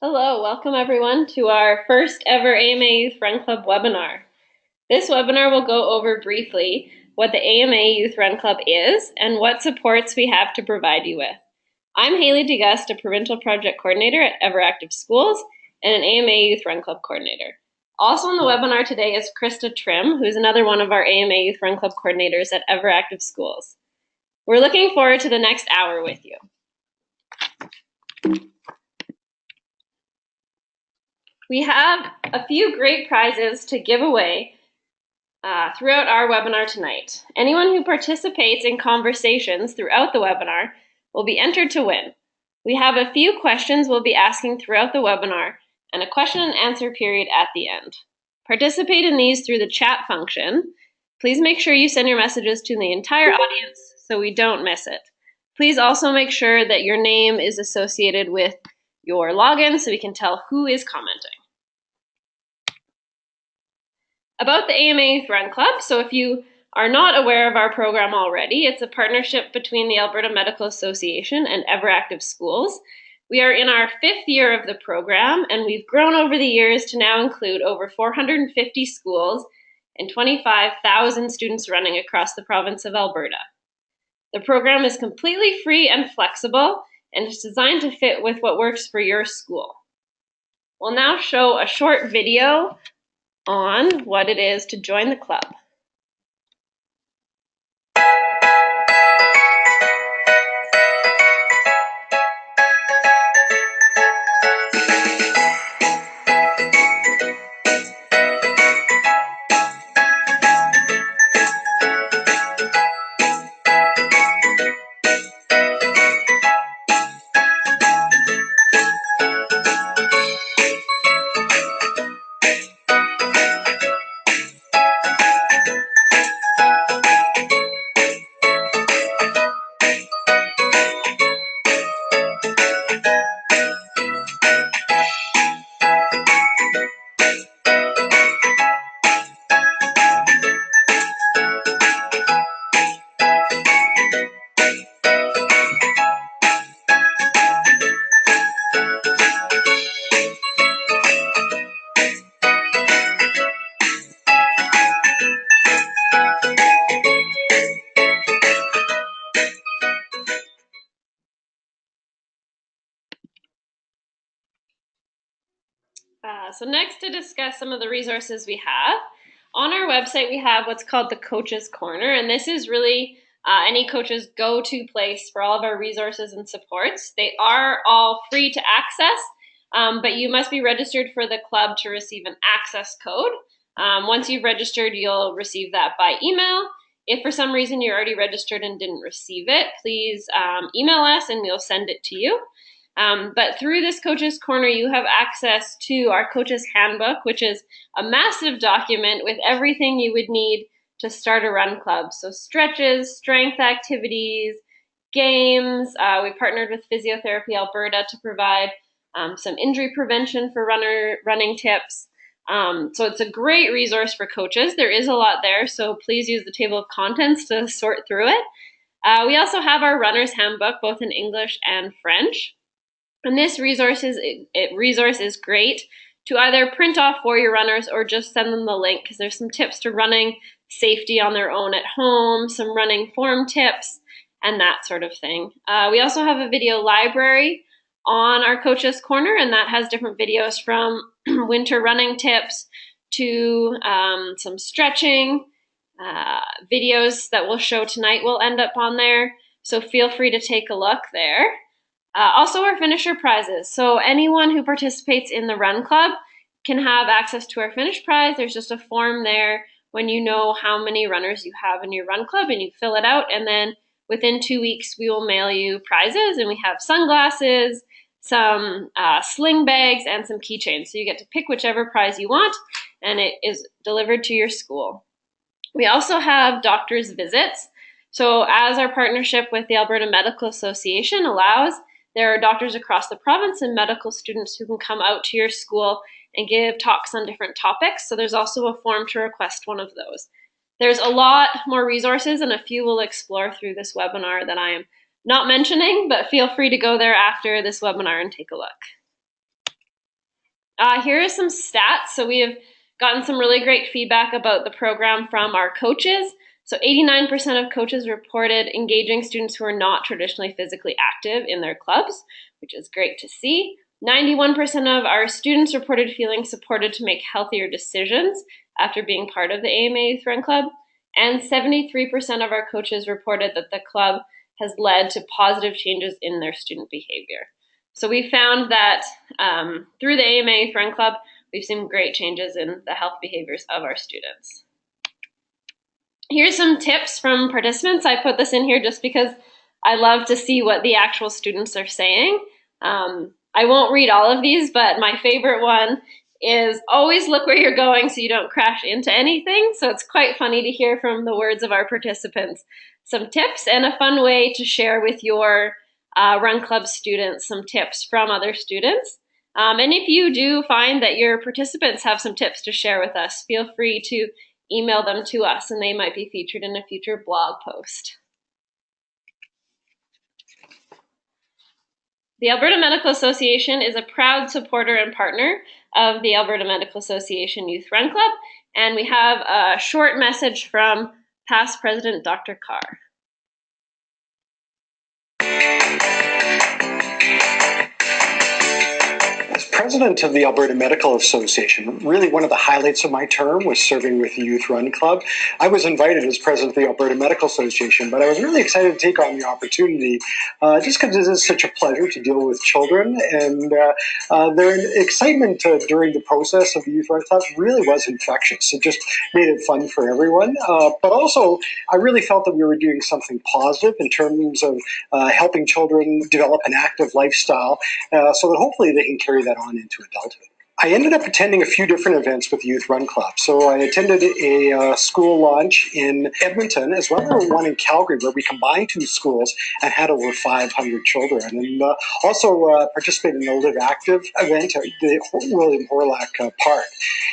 Hello, welcome everyone to our first ever AMA Youth Run Club webinar. This webinar will go over briefly what the AMA Youth Run Club is and what supports we have to provide you with. I'm Haley DeGust, a Provincial Project Coordinator at Everactive Schools and an AMA Youth Run Club Coordinator. Also on the webinar today is Krista Trim, who's another one of our AMA Youth Run Club Coordinators at Everactive Schools. We're looking forward to the next hour with you. We have a few great prizes to give away throughout our webinar tonight. Anyone who participates in conversations throughout the webinar will be entered to win. We have a few questions we'll be asking throughout the webinar and a question and answer period at the end. Participate in these through the chat function. Please make sure you send your messages to the entire audience so we don't miss it. Please also make sure that your name is associated with your login so we can tell who is commenting. About the AMA Youth Run Club, so if you are not aware of our program already, it's a partnership between the Alberta Medical Association and Everactive Schools. We are in our 5th year of the program, and we've grown over the years to now include over 450 schools and 25,000 students running across the province of Alberta. The program is completely free and flexible, and it's designed to fit with what works for your school. We'll now show a short video on what it is to join the club. So next, to discuss some of the resources we have, on our website we have what's called the Coaches Corner, and this is really any coach's go-to place for all of our resources and supports. They are all free to access, but you must be registered for the club to receive an access code. Once you've registered, you'll receive that by email. If for some reason you're already registered and didn't receive it, please email us and we'll send it to you. But through this Coaches Corner, you have access to our Coaches Handbook, which is a massive document with everything you would need to start a run club. So stretches, strength activities, games. We partnered with Physiotherapy Alberta to provide some injury prevention for running tips. So it's a great resource for coaches. There is a lot there, so please use the table of contents to sort through it. We also have our Runner's Handbook, both in English and French. And this resource is great to either print off for your runners or just send them the link, because there's some tips to running safety on their own at home, some running form tips, and that sort of thing. We also have a video library on our Coaches Corner, and that has different videos from winter running tips to some stretching. Videos that we'll show tonight will end up on there, so feel free to take a look there. Also, our finisher prizes. So anyone who participates in the Run Club can have access to our finish prize. There's just a form there when you know how many runners you have in your Run Club, and you fill it out, and then within 2 weeks we will mail you prizes, and we have sunglasses, some sling bags, and some keychains. So you get to pick whichever prize you want, and it is delivered to your school. We also have doctor's visits. So as our partnership with the Alberta Medical Association allows, there are doctors across the province and medical students who can come out to your school and give talks on different topics. So there's also a form to request one of those. There's a lot more resources, and a few we'll explore through this webinar that I am not mentioning, but feel free to go there after this webinar and take a look. Here are some stats. So we have gotten some really great feedback about the program from our coaches. So 89% of coaches reported engaging students who are not traditionally physically active in their clubs, which is great to see. 91% of our students reported feeling supported to make healthier decisions after being part of the AMA Youth Run Club. And 73% of our coaches reported that the club has led to positive changes in their student behavior. So we found that through the AMA Youth Run Club, we've seen great changes in the health behaviors of our students. Here's some tips from participants. I put this in here just because I love to see what the actual students are saying. I won't read all of these, but my favorite one is always look where you're going so you don't crash into anything. So it's quite funny to hear from the words of our participants some tips and a fun way to share with your Run Club students some tips from other students. And if you do find that your participants have some tips to share with us, feel free to email them to us and they might be featured in a future blog post. The Alberta Medical Association is a proud supporter and partner of the Alberta Medical Association Youth Run Club, and we have a short message from past President Dr. Carr. As president of the Alberta Medical Association, really one of the highlights of my term was serving with the Youth Run Club. I was invited as president of the Alberta Medical Association, but I was really excited to take on the opportunity just because it is such a pleasure to deal with children, and their excitement during the process of the Youth Run Club really was infectious. It just made it fun for everyone, but also I really felt that we were doing something positive in terms of helping children develop an active lifestyle so that hopefully they can carry that on into adulthood. I ended up attending a few different events with Youth Run Club. So I attended a school launch in Edmonton, as well as one in Calgary, where we combined two schools and had over 500 children. And also participated in the Live Active event at the William Horlack Park.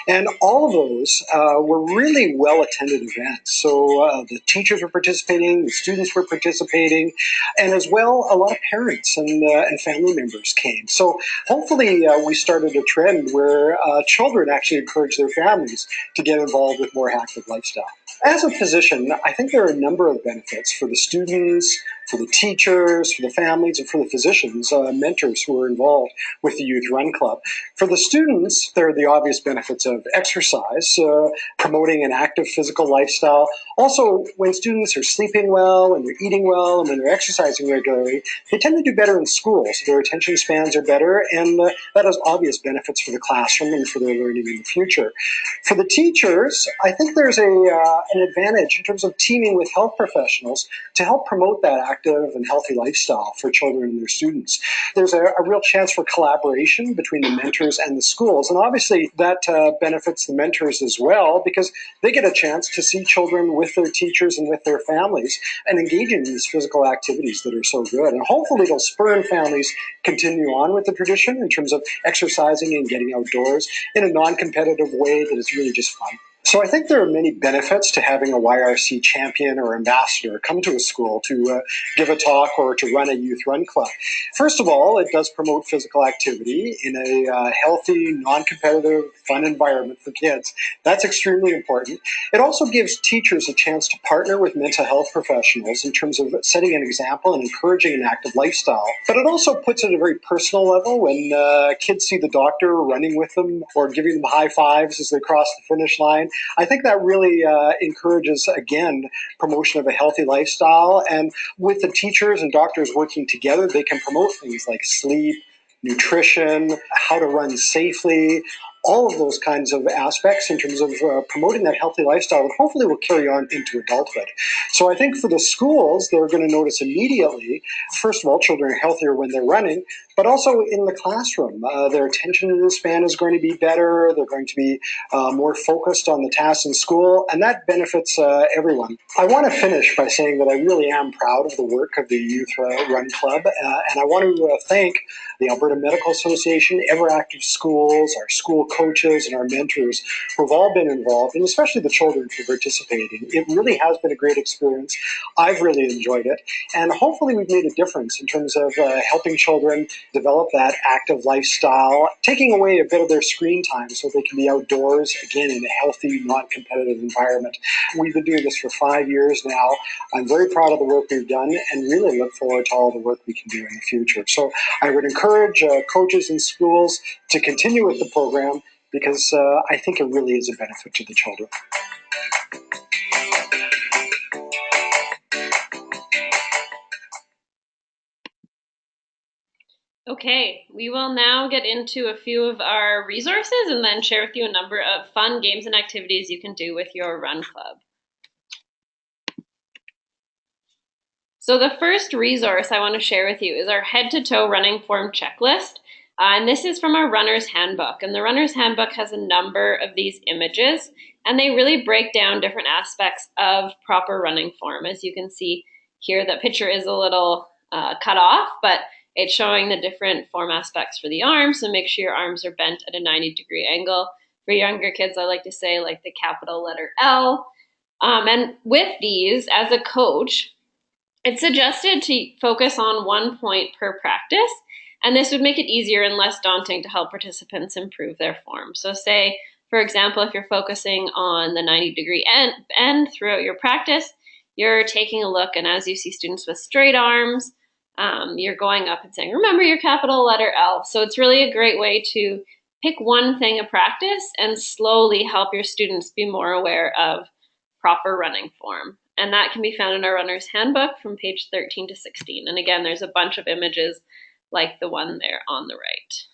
And all of those were really well-attended events. So the teachers were participating, the students were participating, and as well, a lot of parents and family members came. So hopefully we started a trend where children actually encourage their families to get involved with more active lifestyle. As a physician, I think there are a number of benefits for the students, for the teachers, for the families, and for the physicians, mentors who are involved with the Youth Run Club. For the students, there are the obvious benefits of exercise, promoting an active physical lifestyle. Also, when students are sleeping well, and they're eating well, and when they're exercising regularly, they tend to do better in school. So their attention spans are better, and that has obvious benefits for the classroom and for their learning in the future. For the teachers, I think there's an advantage in terms of teaming with health professionals to help promote that active and healthy lifestyle for children and their students. There's a real chance for collaboration between the mentors and the schools, and obviously that benefits the mentors as well because they get a chance to see children with their teachers and with their families and engage in these physical activities that are so good. And hopefully it'll spur families continue on with the tradition in terms of exercising and getting outdoors in a non-competitive way that is really just fun. So I think there are many benefits to having a YRC champion or ambassador come to a school to give a talk or to run a Youth Run Club. First of all, it does promote physical activity in a healthy, non-competitive, fun environment for kids. That's extremely important. It also gives teachers a chance to partner with mental health professionals in terms of setting an example and encouraging an active lifestyle. But it also puts it at a very personal level when kids see the doctor running with them or giving them high fives as they cross the finish line. I think that really encourages, again, promotion of a healthy lifestyle. And with the teachers and doctors working together, they can promote things like sleep, nutrition, how to run safely, all of those kinds of aspects in terms of promoting that healthy lifestyle that hopefully will carry on into adulthood. So I think for the schools, they're going to notice immediately, first of all, children are healthier when they're running, but also in the classroom. Their attention span is going to be better. They're going to be more focused on the tasks in school, and that benefits everyone. I want to finish by saying that I really am proud of the work of the Youth Run Club, and I want to thank the Alberta Medical Association, Ever Active Schools, our school coaches, and our mentors who have all been involved, and especially the children for participating. It really has been a great experience. I've really enjoyed it, and hopefully we've made a difference in terms of helping children develop that active lifestyle, taking away a bit of their screen time so they can be outdoors, again, in a healthy, non-competitive environment. We've been doing this for 5 years now. I'm very proud of the work we've done and really look forward to all the work we can do in the future. So I would encourage coaches and schools to continue with the program because I think it really is a benefit to the children. Okay, we will now get into a few of our resources and then share with you a number of fun games and activities you can do with your run club. So the first resource I want to share with you is our head-to-toe running form checklist. And this is from our runner's handbook. And the runner's handbook has a number of these images, and they really break down different aspects of proper running form. As you can see here, the picture is a little cut off, but it's showing the different form aspects for the arms. So make sure your arms are bent at a 90-degree angle. For younger kids, I like to say like the capital letter L. And with these, as a coach, it's suggested to focus on 1 point per practice, and this would make it easier and less daunting to help participants improve their form. So say, for example, if you're focusing on the 90-degree end throughout your practice, you're taking a look, and as you see students with straight arms, you're going up and saying, remember your capital letter L. So it's really a great way to pick one thing a practice and slowly help your students be more aware of proper running form. And that can be found in our runner's handbook from page 13 to 16. And again, there's a bunch of images like the one there on the right.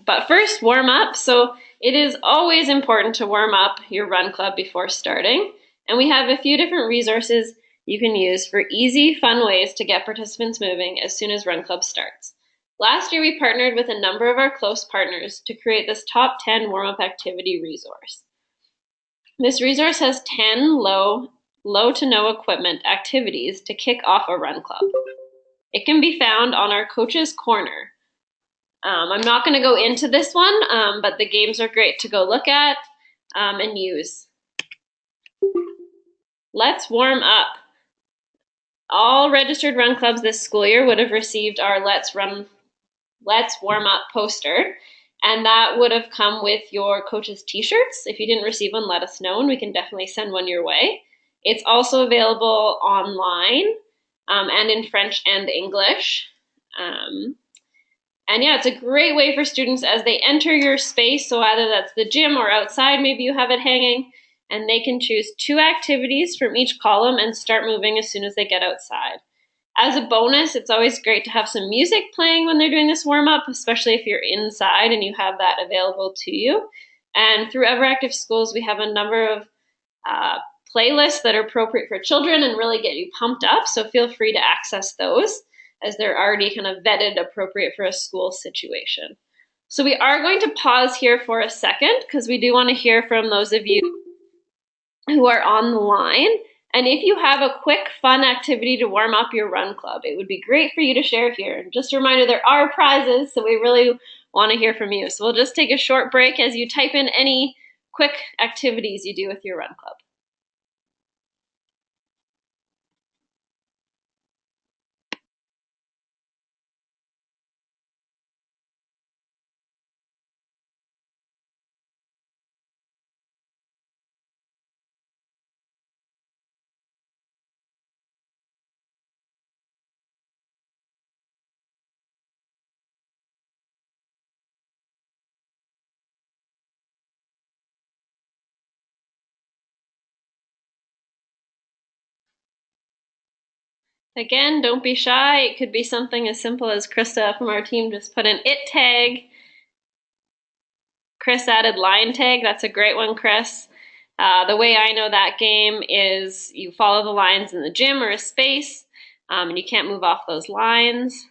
But first, warm up. So it is always important to warm up your run club before starting. And we have a few different resources you can use for easy, fun ways to get participants moving as soon as run club starts. Last year, we partnered with a number of our close partners to create this top 10 warm-up activity resource. This resource has 10 low to no equipment activities to kick off a run club. It can be found on our Coach's Corner. I'm not going to go into this one, but the games are great to go look at and use. Let's warm up. All registered run clubs this school year would have received our Let's Warm Up poster. And that would have come with your coach's t-shirts. If you didn't receive one, let us know, and we can definitely send one your way. It's also available online and in French and English. And yeah, it's a great way for students as they enter your space. So either that's the gym or outside, maybe you have it hanging, and they can choose 2 activities from each column and start moving as soon as they get outside. As a bonus, it's always great to have some music playing when they're doing this warm-up, especially if you're inside and you have that available to you. And through Ever Active Schools, we have a number of playlists that are appropriate for children and really get you pumped up, so feel free to access those as they're already kind of vetted appropriate for a school situation. So we are going to pause here for a second because we do want to hear from those of you who are on the line. And if you have a quick, fun activity to warm up your run club, it would be great for you to share here. And just a reminder, there are prizes, so we really want to hear from you. So we'll just take a short break as you type in any quick activities you do with your run club. Again, don't be shy. It could be something as simple as Krista from our team just put an it tag. Chris added line tag. That's a great one, Chris. The way I know that game is you follow the lines in the gym or a space, and you can't move off those lines.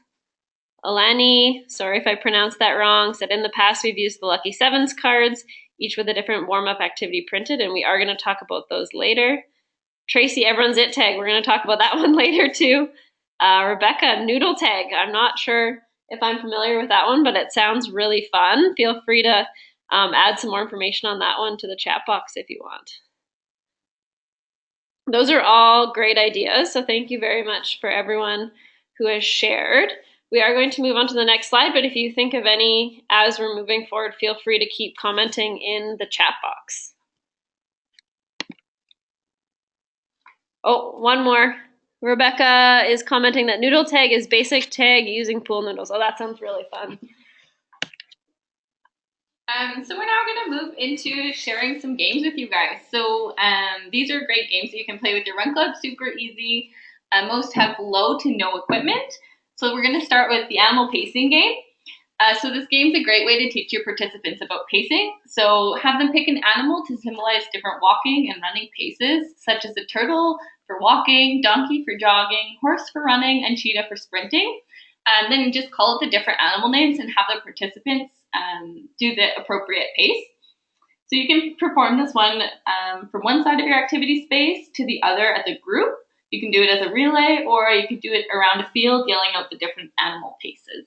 Eleni, sorry if I pronounced that wrong, said in the past we've used the Lucky Sevens cards, each with a different warm-up activity printed, and we are going to talk about those later. Tracy, everyone's it tag. We're going to talk about that one later too. Rebecca, noodle tag. I'm not sure if I'm familiar with that one, but it sounds really fun. Feel free to add some more information on that one to the chat box if you want. Those are all great ideas, so thank you very much for everyone who has shared. We are going to move on to the next slide, but if you think of any as we're moving forward, feel free to keep commenting in the chat box. Oh, one more. Rebecca is commenting that noodle tag is basic tag using pool noodles. Oh, that sounds really fun. So we're now going to move into sharing some games with you guys. So these are great games that you can play with your run club, super easy. Most have low to no equipment. So we're going to start with the animal pacing game. So this game is a great way to teach your participants about pacing. So have them pick an animal to symbolize different walking and running paces, such as a turtle for walking, donkey for jogging, horse for running, and cheetah for sprinting. And then you just call it the different animal names and have the participants do the appropriate pace. So you can perform this one from one side of your activity space to the other as a group. You can do it as a relay, or you could do it around a field, yelling out the different animal paces.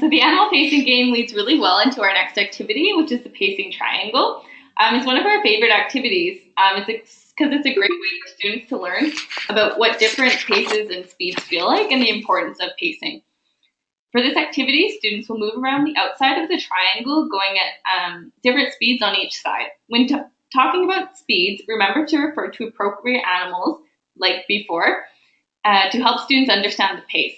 So the animal pacing game leads really well into our next activity, which is the pacing triangle. It's one of our favorite activities. Because it's a great way for students to learn about what different paces and speeds feel like and the importance of pacing. For this activity, students will move around the outside of the triangle, going at different speeds on each side. When talking about speeds, remember to refer to appropriate animals, like before, to help students understand the pace.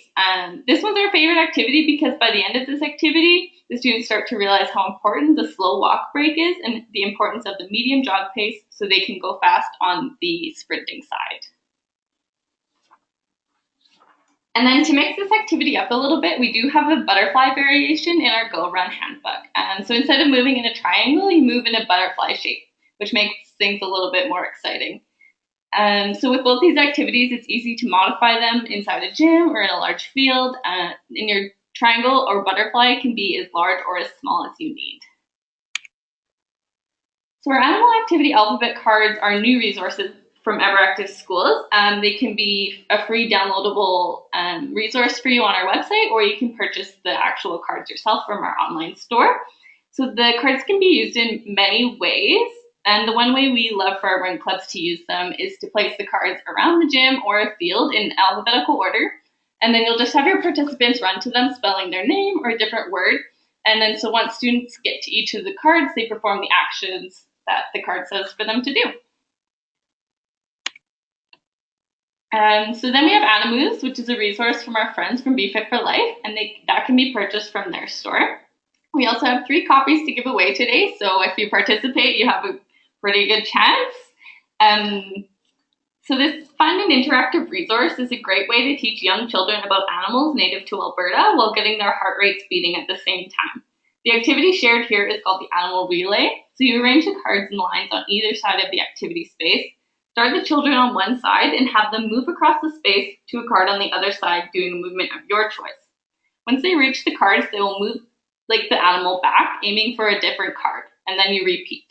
This one's our favorite activity because by the end of this activity, the students start to realize how important the slow walk break is and the importance of the medium jog pace so they can go fast on the sprinting side. And then to mix this activity up a little bit, we do have a butterfly variation in our Go Run handbook. So instead of moving in a triangle, you move in a butterfly shape, which makes things a little bit more exciting. So with both these activities, it's easy to modify them inside a gym or in a large field. In your triangle or butterfly can be as large or as small as you need. So our animal activity alphabet cards are new resources from EverActive Schools. They can be a free downloadable resource for you on our website, or you can purchase the actual cards yourself from our online store. So the cards can be used in many ways. And the one way we love for our run clubs to use them is to place the cards around the gym or a field in alphabetical order. And then you'll just have your participants run to them, spelling their name or a different word. And then so once students get to each of the cards, they perform the actions that the card says for them to do. So then we have Animus, which is a resource from our friends from Be Fit for Life, and that can be purchased from their store. We also have 3 copies to give away today, so if you participate, you have a pretty good chance. So this fun and interactive resource is a great way to teach young children about animals native to Alberta while getting their heart rates beating at the same time. The activity shared here is called the Animal Relay. So you arrange the cards in lines on either side of the activity space. Start the children on one side and have them move across the space to a card on the other side, doing a movement of your choice. Once they reach the cards, they will move like the animal back, aiming for a different card, and then you repeat.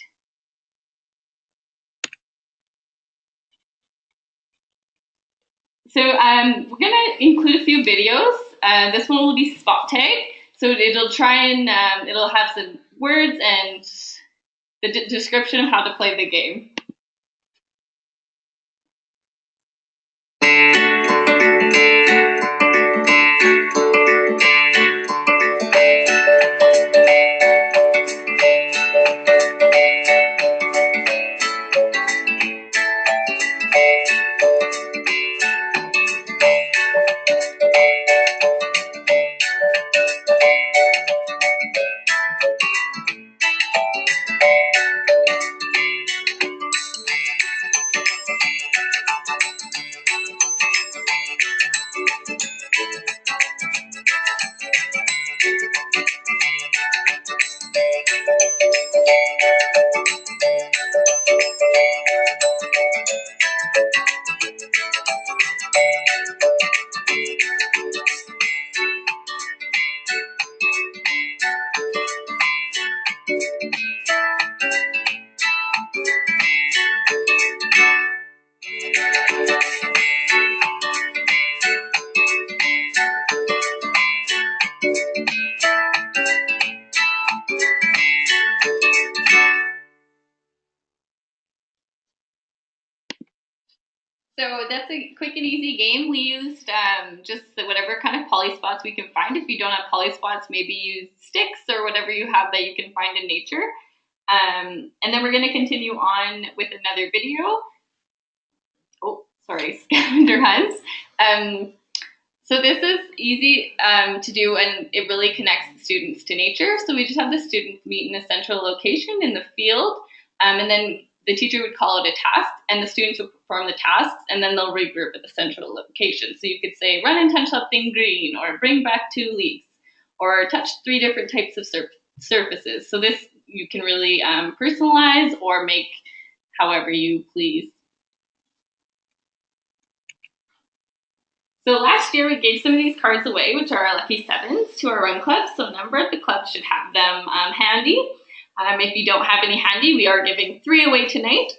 So we're going to include a few videos. This one will be spot tag. So it'll try and it'll have some words and the description of how to play the game. that's a quick and easy game. We used just whatever kind of poly spots we can find. If you don't have poly spots, maybe use sticks or whatever you have that you can find in nature. And then we're going to continue on with another video. Oh, sorry, scavenger hunts. So this is easy to do, and it really connects the students to nature. So we just have the students meet in a central location in the field, and then the teacher would call out a task, and the students would perform the tasks, and then they'll regroup at the central location. So you could say, run and touch something green, or bring back 2 leaves, or touch 3 different types of surfaces. So this you can really personalize or make however you please. So last year we gave some of these cards away, which are our lucky 7s, to our run club. So a number of the clubs should have them handy. If you don't have any handy, we are giving 3 away tonight,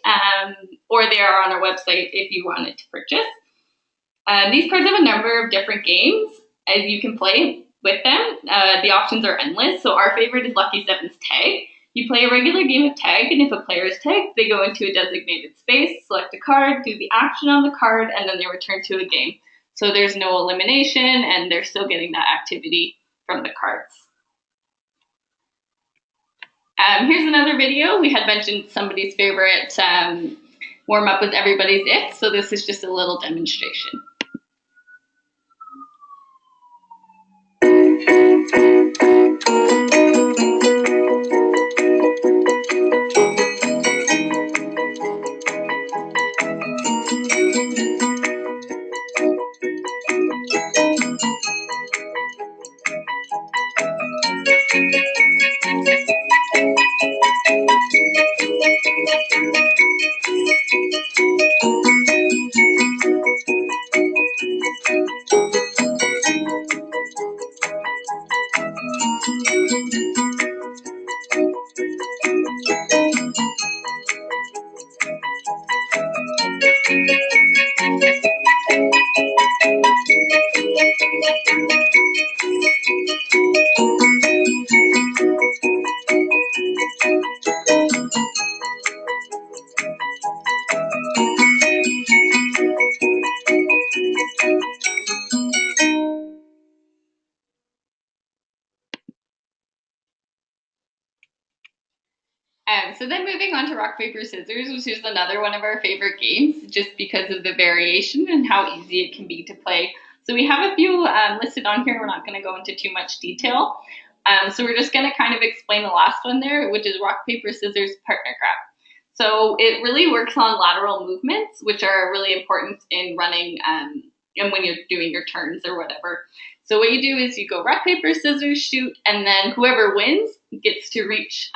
or they are on our website if you wanted to purchase. These cards have a number of different games as you can play with them. The options are endless. So our favorite is Lucky 7's Tag. You play a regular game of tag, and if a player is tagged, they go into a designated space, select a card, do the action on the card, and then they return to a game. So there's no elimination, and they're still getting that activity from the cards. Here's another video. We had mentioned somebody's favorite warm-up was Everybody's It, so this is just a little demonstration. So then moving on to rock, paper, scissors, which is another one of our favorite games, just because of the variation and how easy it can be to play. So we have a few listed on here. We're not going to go into too much detail. So we're just going to kind of explain the last one there, which is rock, paper, scissors, partner grab. So it really works on lateral movements, which are really important in running and when you're doing your turns or whatever. So what you do is you go rock, paper, scissors, shoot, and then whoever wins gets to reach.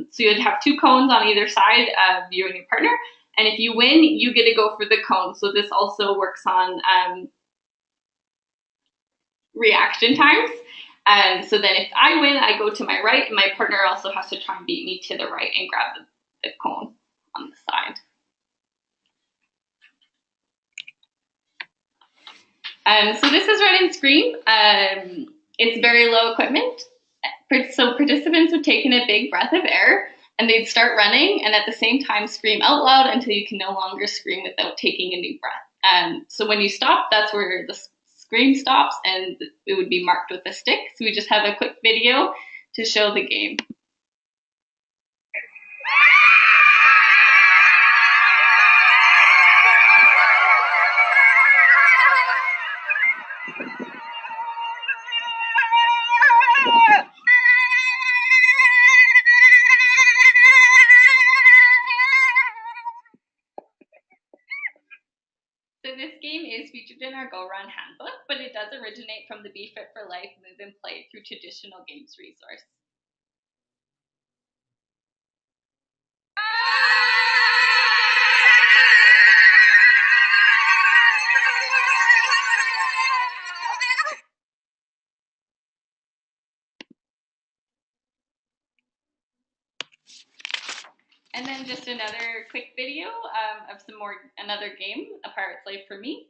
So you'd have 2 cones on either side of you and your partner. And if you win, you get to go for the cone. So this also works on reaction times. So then if I win, I go to my right, and my partner also has to try and beat me to the right and grab the cone on the side. So this is run and scream. It's very low equipment. So participants would take in a big breath of air, and they'd start running, and at the same time scream out loud until you can no longer scream without taking a new breath. So when you stop, that's where the scream stops, and it would be marked with a stick. So we just have a quick video to show the game. So this game is featured in our Go Run handbook, but it does originate from the Be Fit for Life Move and Play Through Traditional Games resource. And then just another quick video of another game, A Pirate's Life for Me.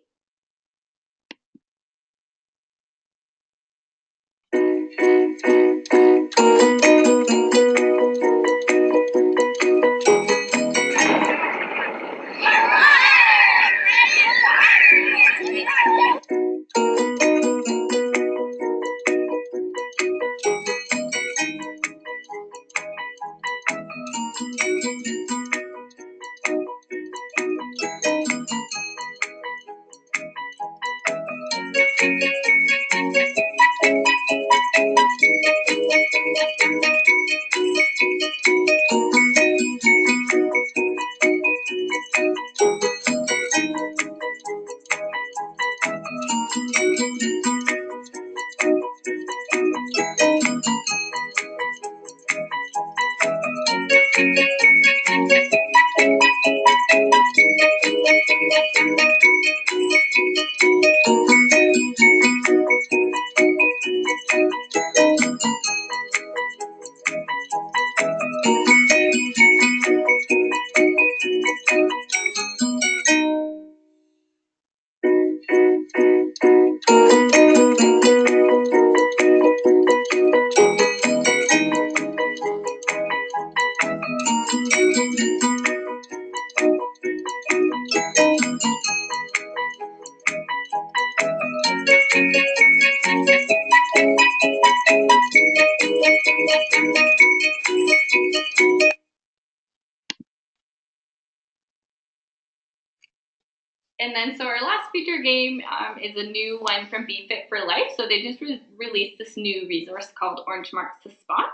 And then, so our last feature game is a new one from Be Fit for Life. So they just released this new resource called Orange Marks to Spot.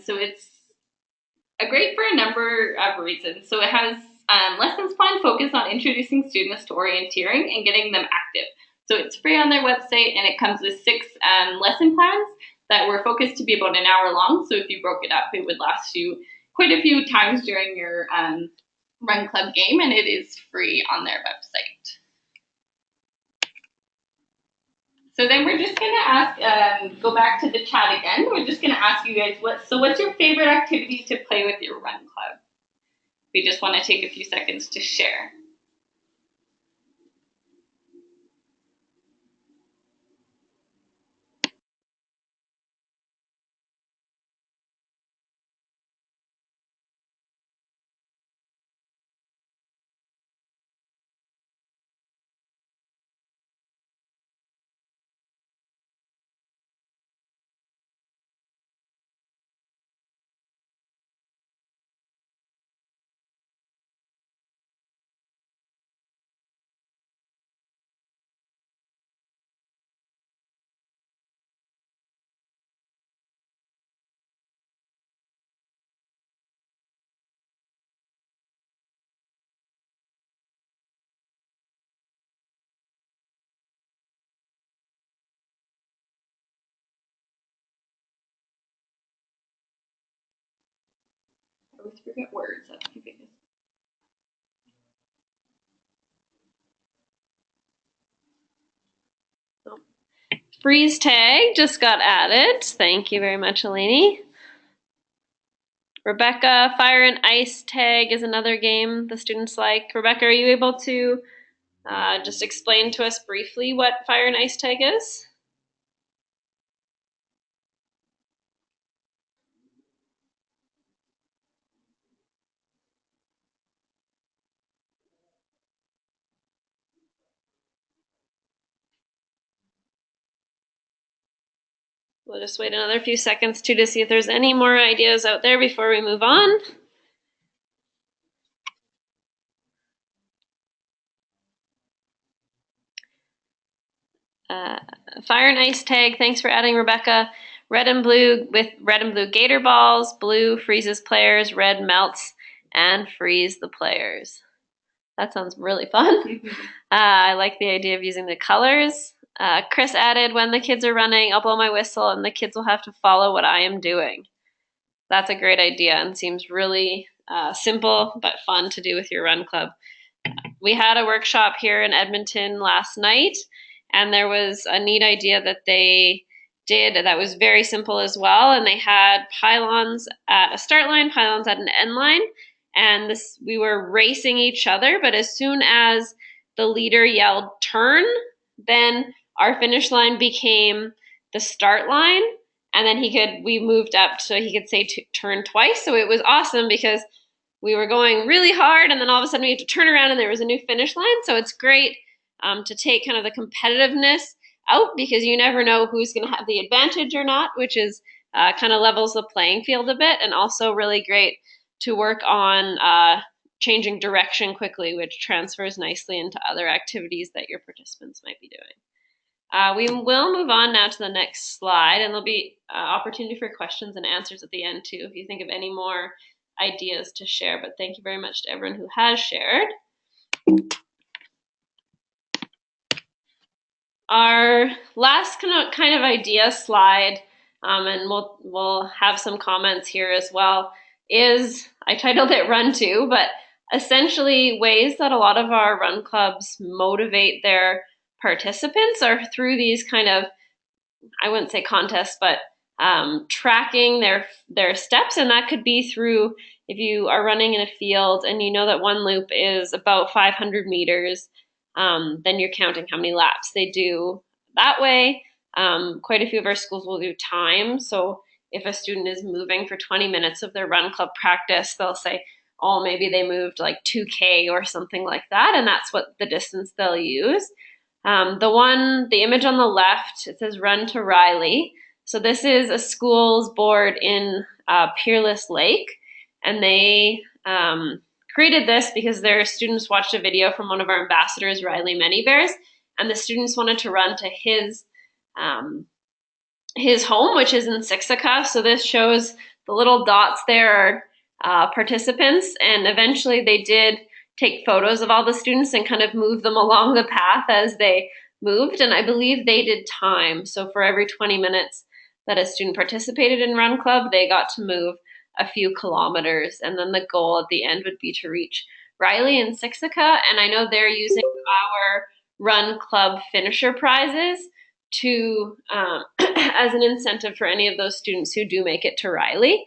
So it's great for a number of reasons. So it has lessons plan focused on introducing students to orienteering and getting them active. So it's free on their website, and it comes with 6 lesson plans that were focused to be about an hour long. So if you broke it up, it would last you quite a few times during your Run Club game, and it is free on their website. So then we're just gonna ask, go back to the chat again. We're just gonna ask you guys what's your favorite activity to play with your Run Club? We just want to take a few seconds to share. I always forget words. That's my biggest. Freeze tag just got added. Thank you very much, Eleni. Rebecca, fire and ice tag is another game the students like. Rebecca, are you able to just explain to us briefly what fire and ice tag is? We'll just wait another few seconds too to see if there's any more ideas out there before we move on. Fire and ice tag, thanks for adding, Rebecca. Red and blue with red and blue gator balls, blue freezes players, red melts and freeze the players. That sounds really fun. I like the idea of using the colors. Chris added, when the kids are running, I'll blow my whistle and the kids will have to follow what I am doing. That's a great idea and seems really simple but fun to do with your Run Club. We had a workshop here in Edmonton last night, and there was a neat idea that they did that was very simple as well. And they had pylons at a start line, pylons at an end line, and we were racing each other. But as soon as the leader yelled turn, then our finish line became the start line, and then we moved up so he could say turn twice. So it was awesome because we were going really hard, and then all of a sudden we had to turn around and there was a new finish line. So it's great to take kind of the competitiveness out, because you never know who's going to have the advantage or not, which is kind of levels the playing field a bit, and also really great to work on changing direction quickly, which transfers nicely into other activities that your participants might be doing. We will move on now to the next slide, and there'll be opportunity for questions and answers at the end too, if you think of any more ideas to share. But thank you very much to everyone who has shared. Our last kind of idea slide, and we'll have some comments here as well, is, I titled it Run To, but essentially ways that a lot of our Run Clubs motivate their participants are through these kind of, I wouldn't say contests, but tracking their steps. And that could be through, if you are running in a field and you know that one loop is about 500 meters, then you're counting how many laps they do that way. Quite a few of our schools will do time. So if a student is moving for 20 minutes of their Run Club practice, they'll say, oh, maybe they moved like 2K or something like that. And that's what the distance they'll use. The image on the left, it says Run to Riley. So this is a schools board in Peerless Lake, and they created this because their students watched a video from one of our ambassadors, Riley Manybears, and the students wanted to run to his home, which is in Siksika. So this shows the little dots there are participants, and eventually they did take photos of all the students and kind of move them along the path as they moved, and I believe they did time. So for every 20 minutes that a student participated in Run Club, they got to move a few kilometers, and then the goal at the end would be to reach Riley and Siksika, and I know they're using our Run Club finisher prizes to as an incentive for any of those students who do make it to Riley.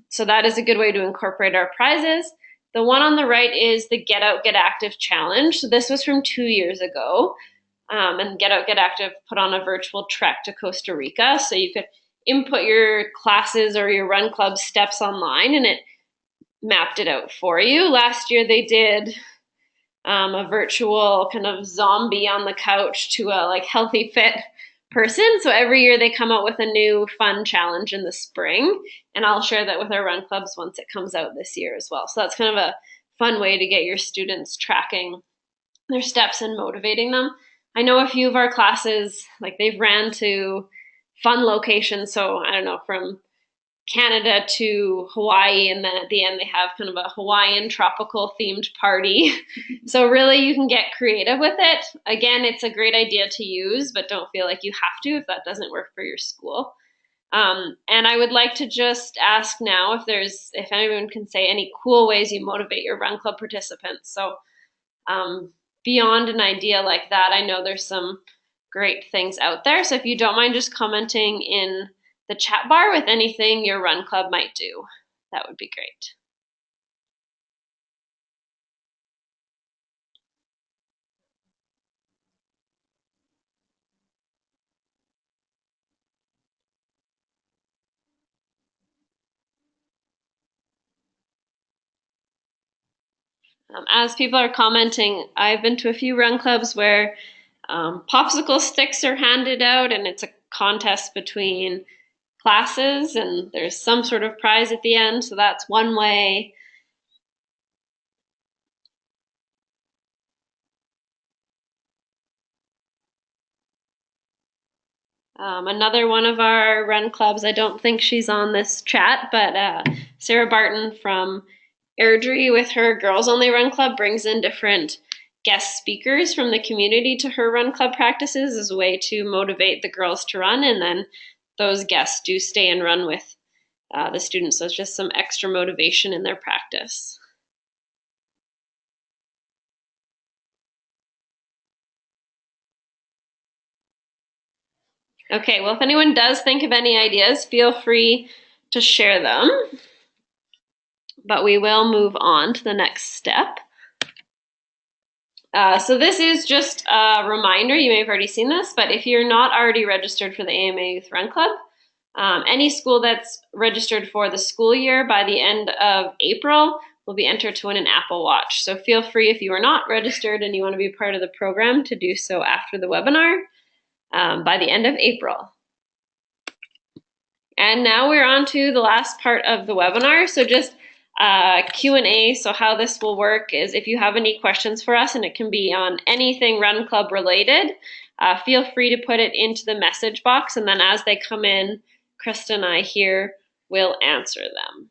So that is a good way to incorporate our prizes. The one on the right is the Get Out, Get Active challenge. So this was from 2 years ago. And Get Out, Get Active put on a virtual trek to Costa Rica. So you could input your classes or your Run Club steps online, and it mapped it out for you. Last year they did a virtual kind of zombie on the couch to a like healthy fit person. So every year they come out with a new fun challenge in the spring, and I'll share that with our Run Clubs once it comes out this year as well. So that's kind of a fun way to get your students tracking their steps and motivating them. I know a few of our classes, like they've ran to fun locations. So I don't know, from Canada to Hawaii, and then at the end they have kind of a Hawaiian tropical themed party. So really you can get creative with it. Again, it's a great idea to use, but don't feel like you have to if that doesn't work for your school. And I would like to just ask now if anyone can say any cool ways you motivate your Run Club participants. So beyond an idea like that, I know there's some great things out there. So if you don't mind just commenting in the chat bar with anything your Run Club might do, that would be great. As people are commenting, I've been to a few Run Clubs where popsicle sticks are handed out, and it's a contest between classes, and there's some sort of prize at the end. So that's one way. Another one of our Run Clubs, I don't think she's on this chat, but Sarah Barton from Airdrie with her Girls Only Run Club brings in different guest speakers from the community to her Run Club practices as a way to motivate the girls to run, and then those guests do stay and run with the students. So it's just some extra motivation in their practice. Okay, well, if anyone does think of any ideas, feel free to share them. But we will move on to the next step. So this is just a reminder, you may have already seen this, but if you're not already registered for the AMA Youth Run Club, any school that's registered for the school year by the end of April will be entered to win an Apple Watch. So feel free, if you are not registered and you want to be part of the program, to do so after the webinar by the end of April. And now we're on to the last part of the webinar. So just Q&A. So how this will work is if you have any questions for us, and it can be on anything Run Club related, feel free to put it into the message box, and then as they come in, Krista and I here will answer them.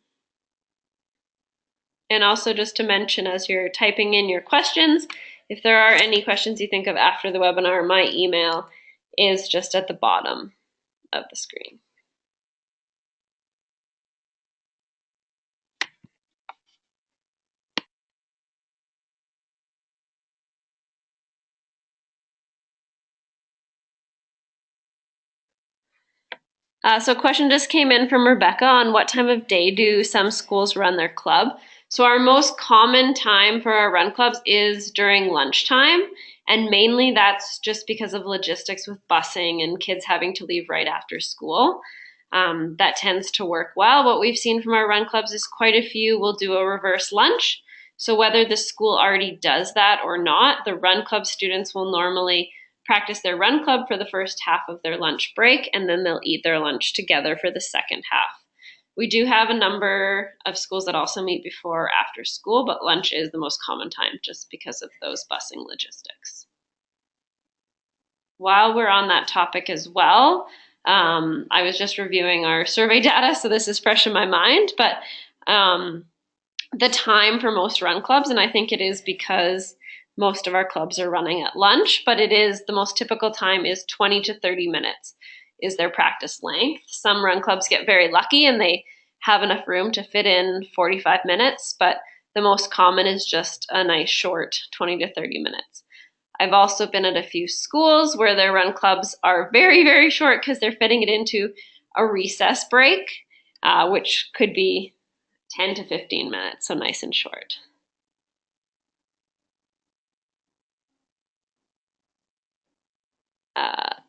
And also just to mention, as you're typing in your questions, if there are any questions you think of after the webinar, my email is just at the bottom of the screen. So a question just came in from Rebecca on what time of day do some schools run their club. So our most common time for our run clubs is during lunchtime, and mainly that's just because of logistics with busing and kids having to leave right after school. That tends to work well. What we've seen from our run clubs is quite a few will do a reverse lunch. So whether the school already does that or not, the run club students will normally practice their run club for the first half of their lunch break, and then they'll eat their lunch together for the second half. We do have a number of schools that also meet before or after school, but lunch is the most common time just because of those busing logistics. While we're on that topic as well, I was just reviewing our survey data, so this is fresh in my mind, but the time for most run clubs, and I think it is because most of our clubs are running at lunch, but it is the most typical time is 20 to 30 minutes is their practice length. Some run clubs get very lucky and they have enough room to fit in 45 minutes, but the most common is just a nice short 20 to 30 minutes. I've also been at a few schools where their run clubs are very, very short because they're fitting it into a recess break, which could be 10 to 15 minutes, so nice and short.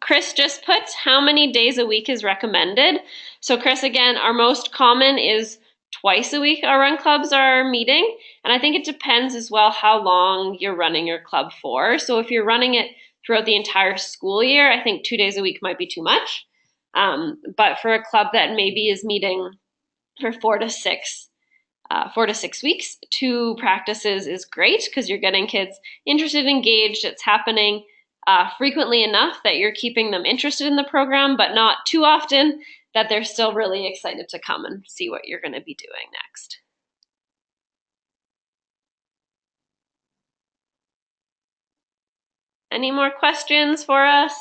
Chris just puts how many days a week is recommended. So Chris, again, our most common is twice a week our run clubs are meeting. And I think it depends as well how long you're running your club for. So if you're running it throughout the entire school year, I think 2 days a week might be too much. But for a club that maybe is meeting for 4 to 6 weeks, 2 practices is great because you're getting kids interested, engaged, it's happening frequently enough that you're keeping them interested in the program, but not too often that they're still really excited to come and see what you're going to be doing next. Any more questions for us?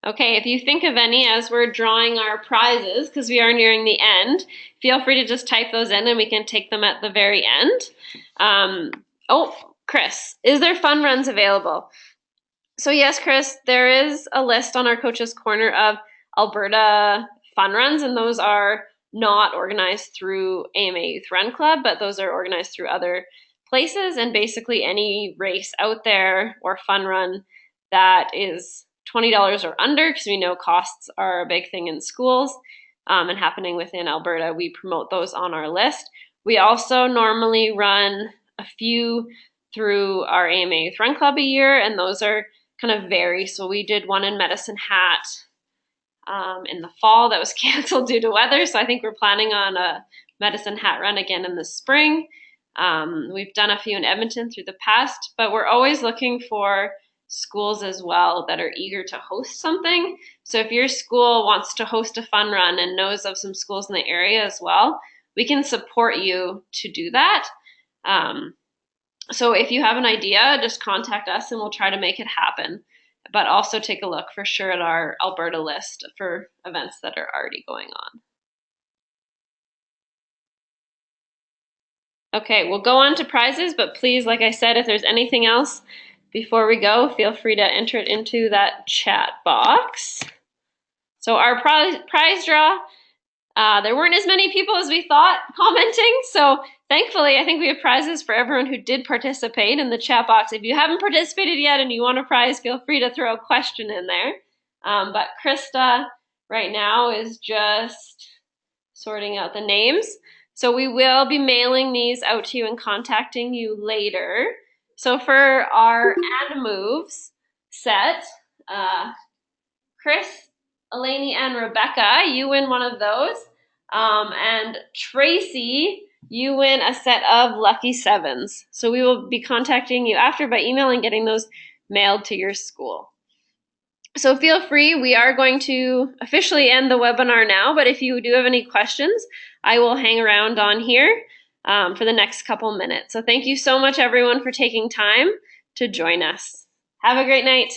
Okay, if you think of any as we're drawing our prizes, because we are nearing the end, feel free to just type those in and we can take them at the very end. Oh, Chris, is there fun runs available? So yes, Chris, there is a list on our Coach's Corner of Alberta fun runs, and those are not organized through AMA Youth Run Club, but those are organized through other places, and basically any race out there or fun run that is $20 or under, because we know costs are a big thing in schools and happening within Alberta, we promote those on our list. We also normally run a few through our AMA Youth Run Club a year, and those are kind of vary. So we did one in Medicine Hat in the fall that was canceled due to weather. So I think we're planning on a Medicine Hat run again in the spring. We've done a few in Edmonton through the past, but we're always looking for schools as well that are eager to host something. So if your school wants to host a fun run and knows of some schools in the area as well, we can support you to do that. So if you have an idea, just contact us and we'll try to make it happen. But also take a look for sure at our Alberta list for events that are already going on. Okay, we'll go on to prizes, but please, like I said, if there's anything else before we go, feel free to enter it into that chat box. So our prize draw, there weren't as many people as we thought commenting, so thankfully I think we have prizes for everyone who did participate in the chat box. If you haven't participated yet and you want a prize, feel free to throw a question in there. But Krista right now is just sorting out the names. So we will be mailing these out to you and contacting you later. So for our and moves set, Chris, Eleni, and Rebecca, you win one of those. And Tracy, you win a set of Lucky Sevens. So we will be contacting you after by email and getting those mailed to your school. So feel free, we are going to officially end the webinar now, but if you do have any questions, I will hang around on here for the next couple minutes. So thank you so much, everyone, for taking time to join us. Have a great night.